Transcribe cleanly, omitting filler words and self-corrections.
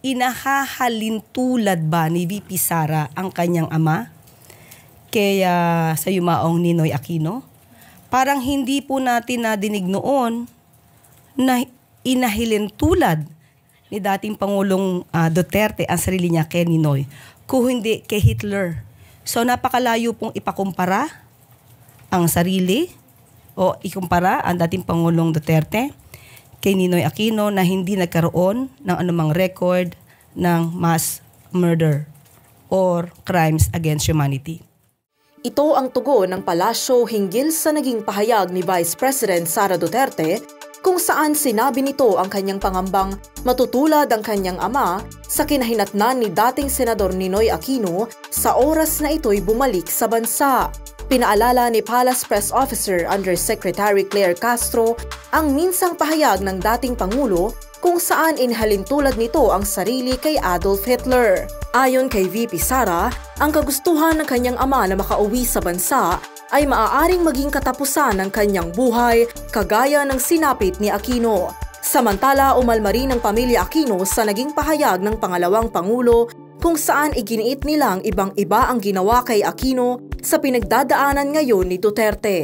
inahahalintulad ba ni VP Sara ang kanyang ama kaya sa yumaong Ninoy Aquino? Parang hindi po natin nadinig noon na inahilintulad ni dating Pangulong Duterte ang sarili niya kay Ninoy, kung hindi kay Hitler. So napakalayo pong ipakumpara ang sarili o ikumpara ang dating Pangulong Duterte kay Ninoy Aquino na hindi nagkaroon ng anumang record ng mass murder or crimes against humanity. Ito ang tugon ng palasyo hinggil sa naging pahayag ni Vice President Sara Duterte kung saan sinabi nito ang kanyang pangambang matutulad ang kanyang ama sa kinahinatnan ni dating Senador Ninoy Aquino sa oras na ito'y bumalik sa bansa. Pinaalala ni Palace Press Officer Undersecretary Claire Castro ang minsang pahayag ng dating Pangulo kung saan inhalintulad nito ang sarili kay Adolf Hitler. Ayon kay VP Sara, ang kagustuhan ng kanyang ama na makauwi sa bansa ay maaaring maging katapusan ng kanyang buhay kagaya ng sinapit ni Aquino. Samantala, umalma rin ng pamilya Aquino sa naging pahayag ng pangalawang Pangulo kung saan iginiit nilang ibang-iba ang ginawa kay Aquino sa pinagdadaanan ngayon ni Duterte.